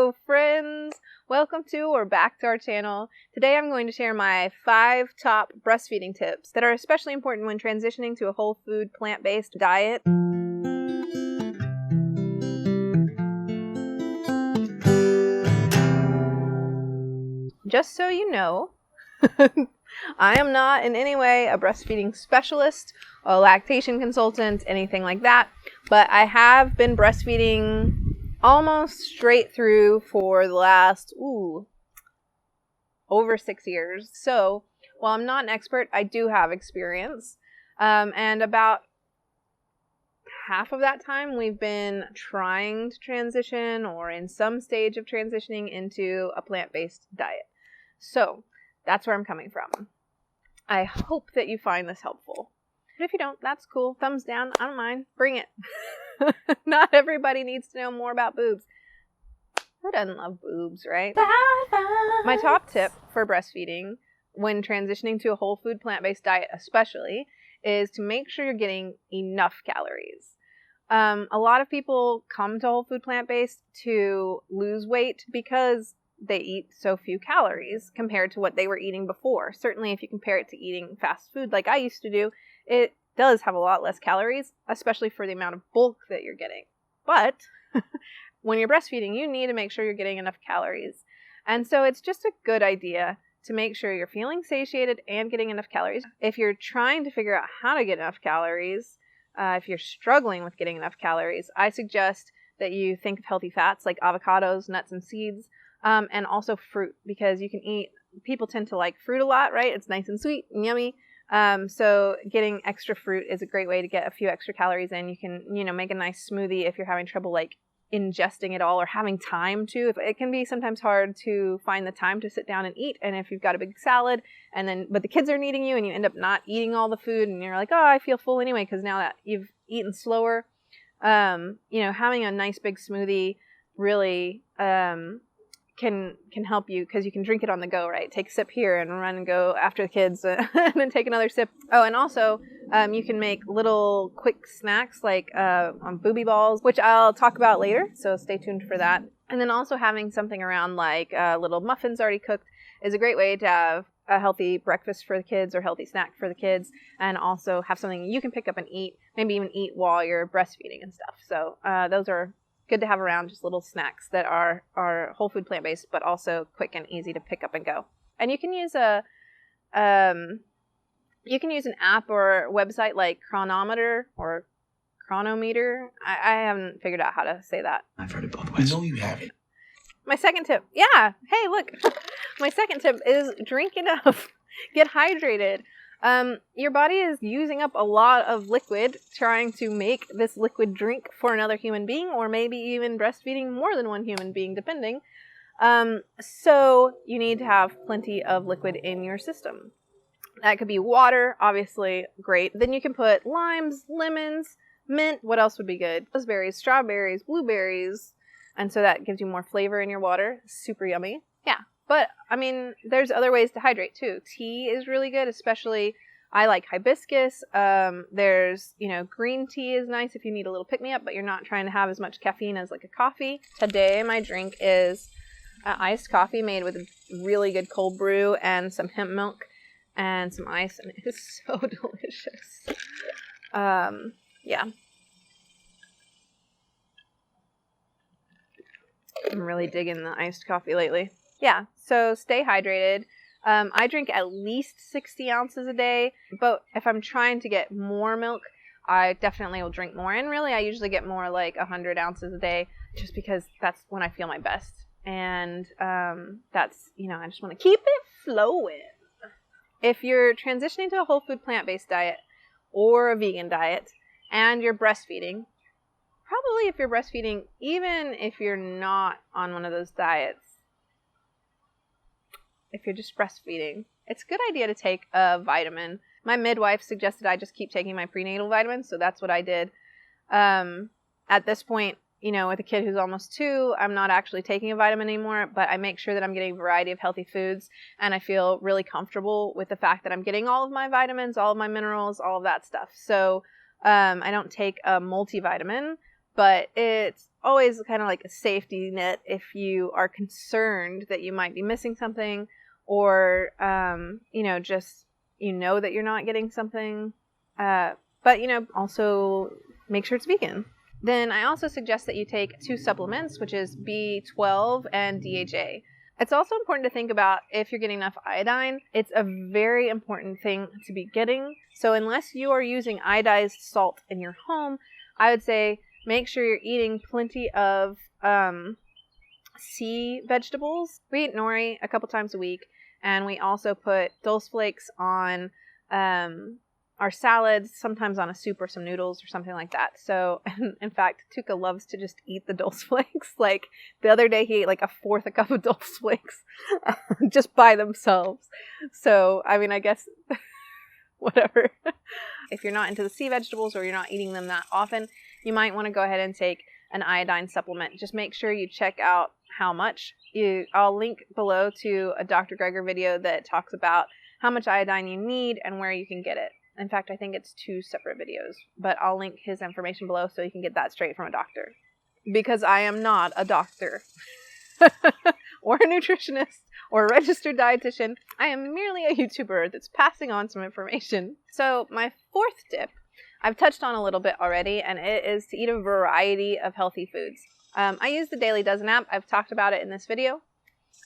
Hello friends, welcome to or back to our channel. Today I'm going to share my 5 top breastfeeding tips that are especially important when transitioning to a whole food plant-based diet. Just so you know, I am not in any way a breastfeeding specialist, a lactation consultant, anything like that, but I have been breastfeeding almost straight through for the last, over 6 years. So while I'm not an expert, I do have experience. And about half of that time, we've been trying to transition or in some stage of transitioning into a plant-based diet. So that's where I'm coming from. I hope that you find this helpful. But if you don't, that's cool. Thumbs down. I don't mind. Bring it. Not everybody needs to know more about boobs. Who doesn't love boobs, right? My top tip for breastfeeding when transitioning to a whole food plant-based diet especially is to make sure you're getting enough calories. A lot of people come to whole food plant-based to lose weight because they eat so few calories compared to what they were eating before. Certainly if you compare it to eating fast food like I used to do, it does have a lot less calories, especially for the amount of bulk that you're getting. But when you're breastfeeding, you need to make sure you're getting enough calories. And so it's just a good idea to make sure you're feeling satiated and getting enough calories. If you're trying to figure out how to get enough calories, if you're struggling with getting enough calories, I suggest that you think of healthy fats like avocados, nuts, and seeds, and also fruit, because you can eat, people tend to like fruit a lot, right? It's nice and sweet and yummy. So getting extra fruit is a great way to get a few extra calories in. You can, make a nice smoothie if you're having trouble like ingesting it all or having time to. It can be sometimes hard to find the time to sit down and eat. And if you've got a big salad but the kids are needing you and you end up not eating all the food and you're like, oh, I feel full anyway, because now that you've eaten slower, having a nice big smoothie really, can help you, because you can drink it on the go, right? Take a sip here and run and go after the kids and then take another sip. Oh, and also you can make little quick snacks like on Booby balls, which I'll talk about later, so stay tuned for that. And then also having something around like little muffins already cooked is a great way to have a healthy breakfast for the kids or healthy snack for the kids, and also have something you can pick up and eat, maybe even eat while you're breastfeeding and stuff. So those are good to have around, just little snacks that are whole food plant-based, but also quick and easy to pick up and go. And you can use an app or website like Chronometer or Chronometer. I haven't figured out how to say that. I've heard it both ways. No, you haven't. My second tip. Yeah. Hey, look. My second tip is drink enough. Get hydrated. Your body is using up a lot of liquid trying to make this liquid drink for another human being, or maybe even breastfeeding more than one human being, depending. So you need to have plenty of liquid in your system. That could be water, obviously, great. Then you can put limes, lemons, mint. What else would be good? Raspberries, strawberries, blueberries. And so that gives you more flavor in your water. Super yummy. Yeah. But, there's other ways to hydrate, too. Tea is really good, especially, I like hibiscus. There's, green tea is nice if you need a little pick-me-up, but you're not trying to have as much caffeine as, like, a coffee. Today, my drink is iced coffee made with a really good cold brew and some hemp milk and some ice, and it is so delicious. Yeah. I'm really digging the iced coffee lately. Yeah, so stay hydrated. I drink at least 60 ounces a day, but if I'm trying to get more milk, I definitely will drink more. And really, I usually get more like 100 ounces a day, just because that's when I feel my best. And that's, I just want to keep it flowing. If you're transitioning to a whole food plant-based diet or a vegan diet and you're breastfeeding, probably if you're breastfeeding, even if you're not on one of those diets, if you're just breastfeeding, it's a good idea to take a vitamin. My midwife suggested I just keep taking my prenatal vitamins, so that's what I did. At this point, with a kid who's almost 2, I'm not actually taking a vitamin anymore, but I make sure that I'm getting a variety of healthy foods, and I feel really comfortable with the fact that I'm getting all of my vitamins, all of my minerals, all of that stuff. So I don't take a multivitamin, but it's always kind of like a safety net if you are concerned that you might be missing something, or, just, that you're not getting something. But, also make sure it's vegan. Then I also suggest that you take 2 supplements, which is B12 and DHA. It's also important to think about if you're getting enough iodine. It's a very important thing to be getting. So unless you are using iodized salt in your home, I would say make sure you're eating plenty of sea vegetables. We eat nori a couple times a week, and we also put dulse flakes on our salads, sometimes on a soup or some noodles or something like that. So, in fact, Tuka loves to just eat the dulse flakes. Like, the other day he ate like 1/4 a cup of dulse flakes just by themselves. So, I mean, I guess, whatever. If you're not into the sea vegetables or you're not eating them that often, you might want to go ahead and take an iodine supplement. Just make sure you check out how much. I'll link below to a Dr. Greger video that talks about how much iodine you need and where you can get it. In fact, I think it's 2 separate videos, but I'll link his information below so you can get that straight from a doctor. Because I am not a doctor or a nutritionist or a registered dietitian. I am merely a YouTuber that's passing on some information. So my 4th tip, I've touched on a little bit already, and it is to eat a variety of healthy foods. I use the Daily Dozen app. I've talked about it in this video.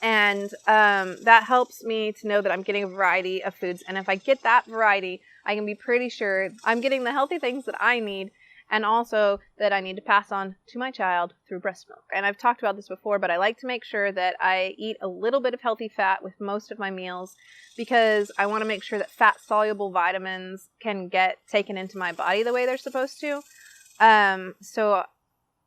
And that helps me to know that I'm getting a variety of foods. And if I get that variety, I can be pretty sure I'm getting the healthy things that I need, and also that I need to pass on to my child through breast milk. And I've talked about this before, but I like to make sure that I eat a little bit of healthy fat with most of my meals, because I want to make sure that fat-soluble vitamins can get taken into my body the way they're supposed to. So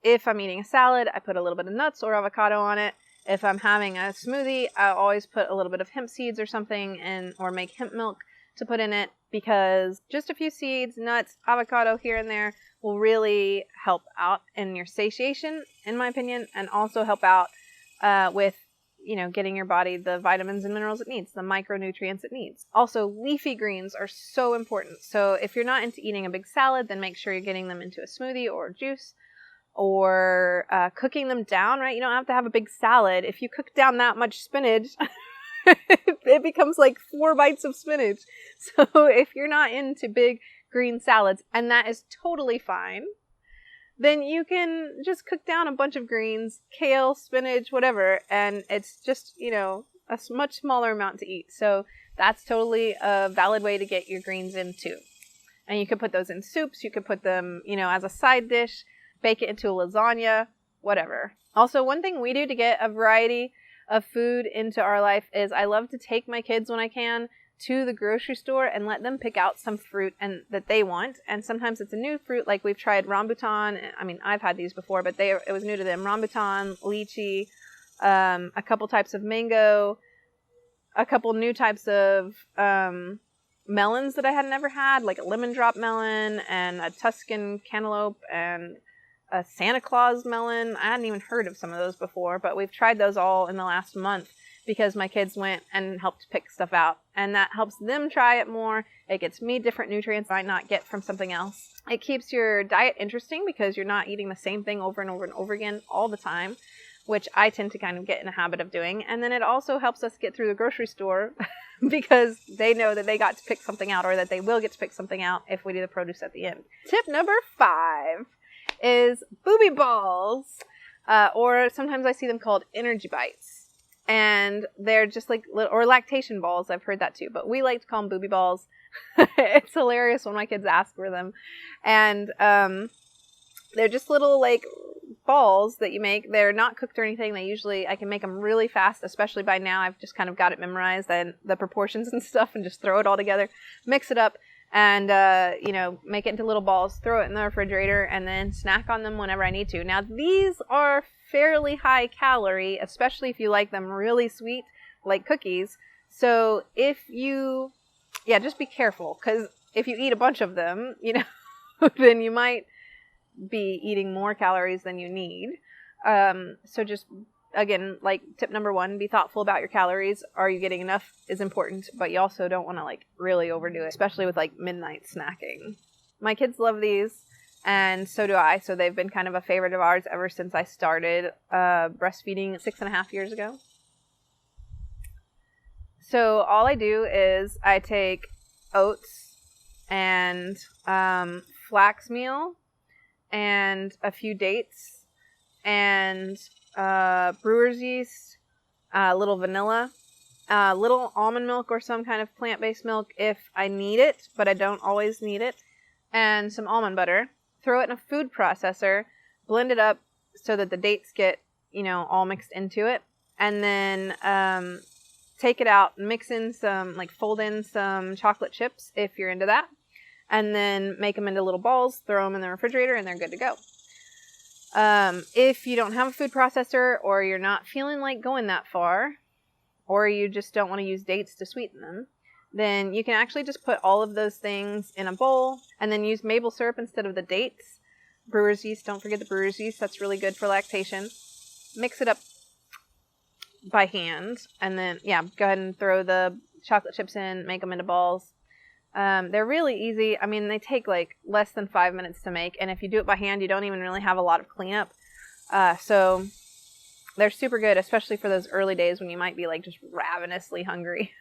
if I'm eating a salad, I put a little bit of nuts or avocado on it. If I'm having a smoothie, I always put a little bit of hemp seeds or something in, or make hemp milk to put in it, because just a few seeds, nuts, avocado here and there will really help out in your satiation, in my opinion, and also help out with, getting your body the vitamins and minerals it needs, the micronutrients it needs. Also, leafy greens are so important. So if you're not into eating a big salad, then make sure you're getting them into a smoothie or juice, or cooking them down, right? You don't have to have a big salad. If you cook down that much spinach, it becomes like 4 bites of spinach. So if you're not into big green salads, and that is totally fine, then you can just cook down a bunch of greens, kale, spinach, whatever, and it's just, a much smaller amount to eat. So that's totally a valid way to get your greens in too. And you could put those in soups, you could put them, as a side dish, bake it into a lasagna, whatever. Also, one thing we do to get a variety of food into our life is I love to take my kids when I can to the grocery store and let them pick out some fruit and that they want. And sometimes it's a new fruit, like we've tried rambutan. I mean, I've had these before, but it was new to them. Rambutan, lychee, a couple types of mango, a couple new types of melons that I had never had, like a lemon drop melon and a Tuscan cantaloupe and a Santa Claus melon. I hadn't even heard of some of those before, but we've tried those all in the last month because my kids went and helped pick stuff out, and that helps them try it more. It gets me different nutrients I might not get from something else. It keeps your diet interesting because you're not eating the same thing over and over and over again all the time, which I tend to kind of get in a habit of doing. And then it also helps us get through the grocery store because they know that they got to pick something out, or that they will get to pick something out if we do the produce at the end. Tip number 5 is Booby balls, or sometimes I see them called energy bites. And they're just like, or lactation balls, I've heard that too, but we like to call them Booby balls. It's hilarious when my kids ask for them. And they're just little like balls that you make. They're not cooked or anything. I can make them really fast, especially by now. I've just kind of got it memorized, and the proportions and stuff, and just throw it all together, mix it up, and, make it into little balls, throw it in the refrigerator, and then snack on them whenever I need to. Now, these are fairly high calorie, especially if you like them really sweet, like cookies. So just be careful, because if you eat a bunch of them, then you might be eating more calories than you need. So just, again, like tip number 1, be thoughtful about your calories. Are you getting enough is important, but you also don't want to like really overdo it, especially with like midnight snacking. My kids love these. And so do I. So they've been kind of a favorite of ours ever since I started breastfeeding 6.5 years ago. So all I do is I take oats and flax meal and a few dates and brewer's yeast, a little vanilla, little almond milk or some kind of plant-based milk if I need it, but I don't always need it, and some almond butter. Throw it in a food processor, blend it up so that the dates get, all mixed into it, and then take it out, mix in some, fold in some chocolate chips if you're into that, and then make them into little balls, throw them in the refrigerator, and they're good to go. If you don't have a food processor, or you're not feeling like going that far, or you just don't want to use dates to sweeten them, then you can actually just put all of those things in a bowl and then use maple syrup instead of the dates. Brewer's yeast, don't forget the brewer's yeast. That's really good for lactation. Mix it up by hand, and then, go ahead and throw the chocolate chips in, make them into balls. They're really easy. I mean, they take less than 5 minutes to make, and if you do it by hand, you don't even really have a lot of cleanup. So they're super good, especially for those early days when you might be just ravenously hungry.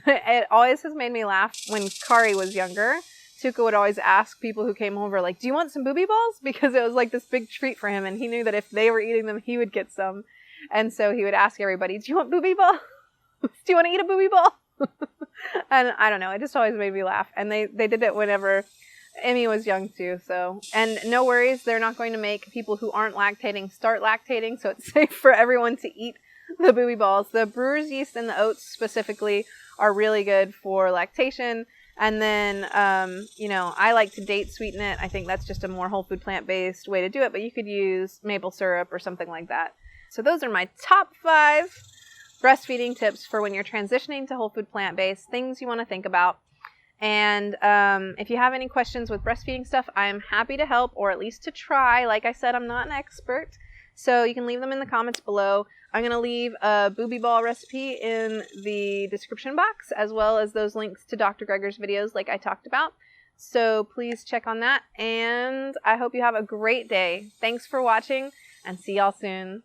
It always has made me laugh when Kari was younger. Tuka would always ask people who came over, do you want some Booby balls? Because it was this big treat for him, and he knew that if they were eating them, he would get some. And so he would ask everybody, do you want Booby balls? Do you want to eat a Booby ball? And I don't know, it just always made me laugh. And they did it whenever Emmy was young too. So, and no worries, they're not going to make people who aren't lactating start lactating. So it's safe for everyone to eat the Booby balls. The brewer's yeast and the oats specifically are really good for lactation. And then, I like to date sweeten it. I think that's just a more whole food plant-based way to do it. But you could use maple syrup or something like that. So those are my top 5 breastfeeding tips for when you're transitioning to whole food plant-based, things you want to think about. And if you have any questions with breastfeeding stuff, I'm happy to help, or at least to try. Like I said, I'm not an expert, so you can leave them in the comments below. I'm going to leave a Booby ball recipe in the description box, as well as those links to Dr. Greger's videos like I talked about. So please check on that, and I hope you have a great day. Thanks for watching, and see y'all soon.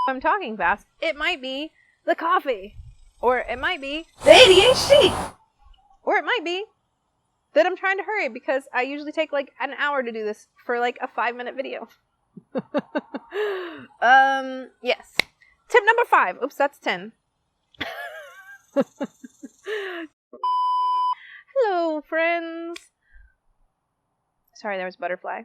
I'm talking fast. It might be the coffee, or it might be the ADHD, or it might be that I'm trying to hurry because I usually take an hour to do this for a 5-minute video. Yes. Tip number 5. Oops, that's 10. Hello, friends. Sorry, there was a butterfly.